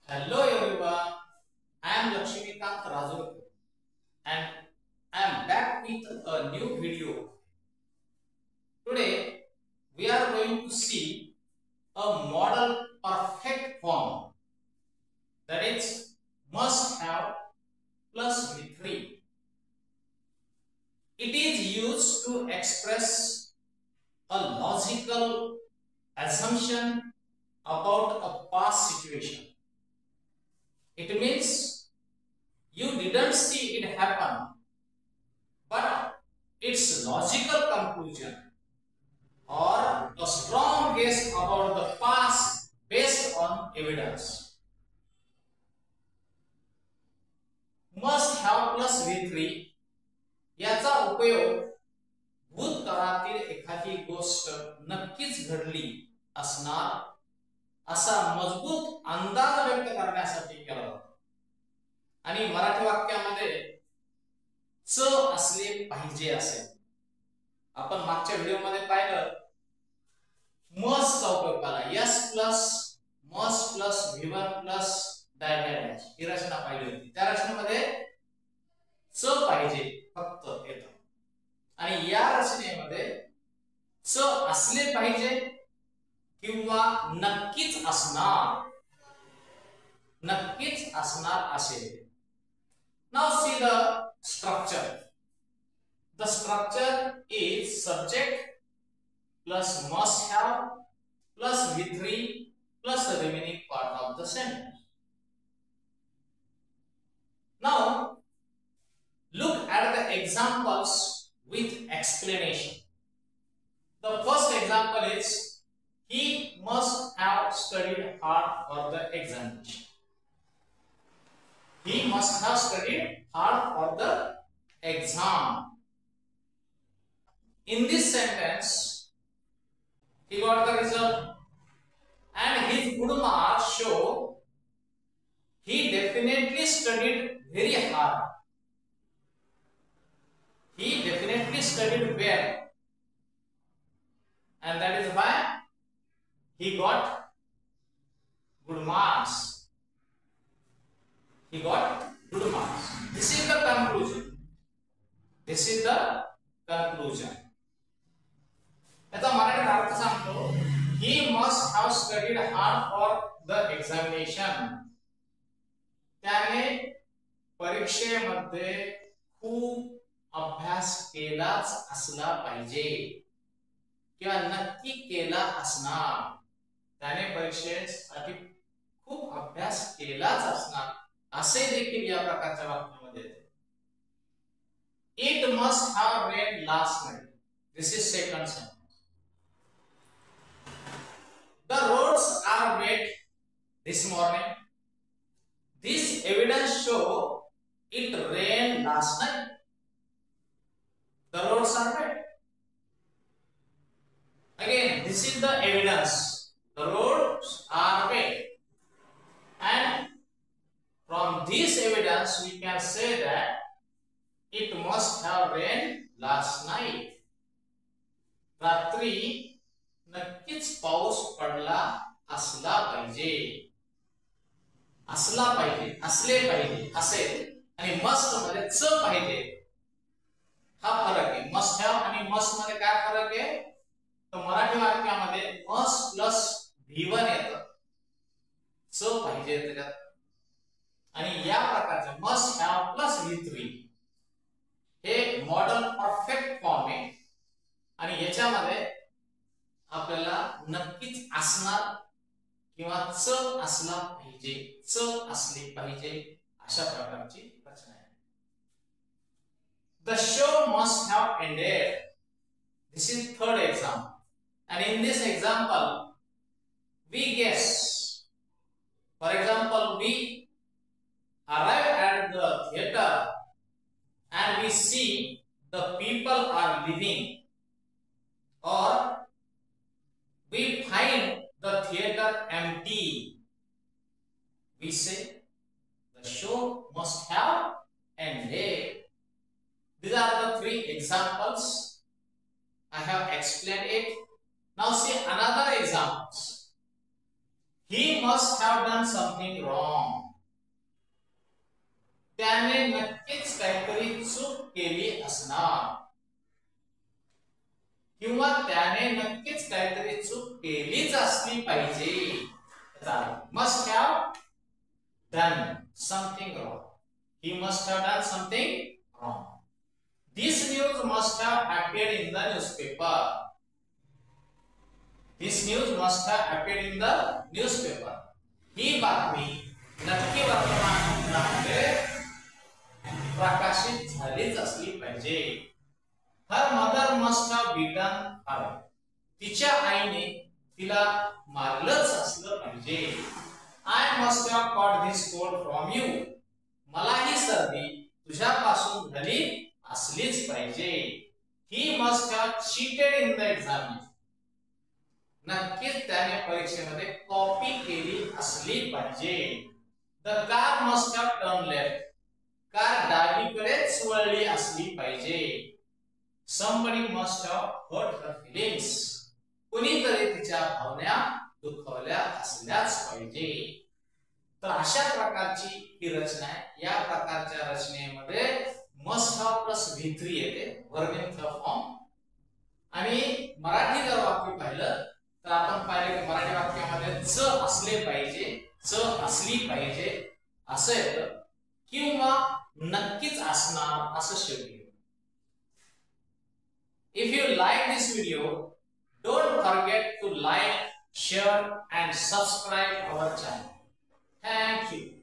Hello everyone, I am Lakshmikant Rajur and I am back with a new video. Today we are going to see a model perfect form, that is must have plus V3. It is used to express a logical assumption about a past situation. It means you didn't see it happen, but its logical conclusion or a strong guess about the past based on evidence. Must have plus V3 याचा उपयोग भूतकाळातील एखादी गोष्ट नक्कीच घडली असणार असा मजबूत अंदाज व्यक्त करण्यासाठी केला जातो. आणि मराठी वाक्यामध्ये च असले पाहिजे असेल. आपण मागच्या व्हिडिओमध्ये पाहिलं मस्ट चा उपयोग केला. S plus must plus V1 plus dash ही रचना पाहिली होती. त्या रचनेमध्ये च पाहिजे फक्त येतं आणि या रचनेमध्ये च असले पाहिजे किंवा नक्कीच असणार असेल. Now see the structure. The structure is subject plus must have plus V3 plus the remaining part of the sentence. Now look at the examples with explanation. The first example is he must have studied hard for the examination. He must have studied hard for the exam. In this sentence, he got the result and his good marks show he definitely studied very hard. He definitely studied well, and that is why he got good marks. He got good marks. This is the conclusion. याचा मराठी अर्थ सांगतो. He must have studied hard for the examination. त्याने परीक्षेमध्ये खूप अभ्यास केलाच असला पाहिजे किंवा नक्की केला असणार. त्याने परीक्षेसाठी खूप अभ्यास केलाच असणार असे देखील या प्रकारच्या वाक्यामध्ये येते. It must have rained last night. This is second sentence. The roads are wet this morning. This evidence show it rained last night. The roads are wet. Again, this is the evidence. The roads are wet. And from this evidence, we can say that it must have rained last night. रात्री नक्कीच पाऊस पडला असला पाहिजे. असला पाहिजे, असले पाहिजे, असेल आणि मस्ट मध्ये च पाहिजे. हा फरक आहे. मस्ट हॅव आणि मस्ट मध्ये काय फरक आहे? तर मराठी वाक्यामध्ये मस्ट प्लस V1 येतं, च पाहिजे त्याच्यात. आणि या प्रकारचे मस्ट हॅव प्लस V3 हे मॉडल परफेक्ट फॉर्म आहे आणि याच्यामध्ये आपल्याला नक्कीच असणार किंवा च असला पाहिजे, च असले पाहिजे अशा प्रकारची रचना आहे. The show must have ended. This is third example. And in this example, we guess. For example, we arrive at the theater and we see the people are leaving, or we find the theater empty. We say the show must have ended. These are the three examples. I have explained it. Now see another examples. He must have done something wrong. त्याने नक्कीच काहीतरी चूक केली असणार, किंवा त्याने नक्कीच काहीतरी चूक केलीच असली पाहिजे. Must have done something wrong. He must have done something wrong. This news must have appeared in the newspaper. This news must have appeared in the newspaper. ही बातमी नक्की वर्तमानपत्रामध्ये प्रकाशित झालीच असली पाहिजे. Her mother must have beaten her. तिच्या आईने तिला मारलंच असलं पाहिजे. I must have caught this cold from you. मला ही सर्दी तुझ्यापासून झाली असलीच पाहिजे. He must have cheated in the examination. नक्कीच त्याने परीक्षेमध्ये कॉपी केली असली पाहिजे. The car must have turned left. Car डावीकडेच वळली असली पाहिजे. Somebody must have hurt her feelings. कुणीतरी तिच्या भावना दुखवल्या असल्याच पाहिजे. तर अशा प्रकारची ही रचना आहे. या प्रकारच्या रचनेमध्ये मस्ट हॅव प्लस V3 येते वर्णनिमित्त फॉर्म. आणि मराठी जर वाक्य पाहिलं तर आपण पाहिले की मराठी वाक्यामध्ये च असले पाहिजे, च असली पाहिजे असं येतं, किंवा नक्कीच असणार असं शेवटी. If you like this video, don't forget to like, share and subscribe our channel. Thank you.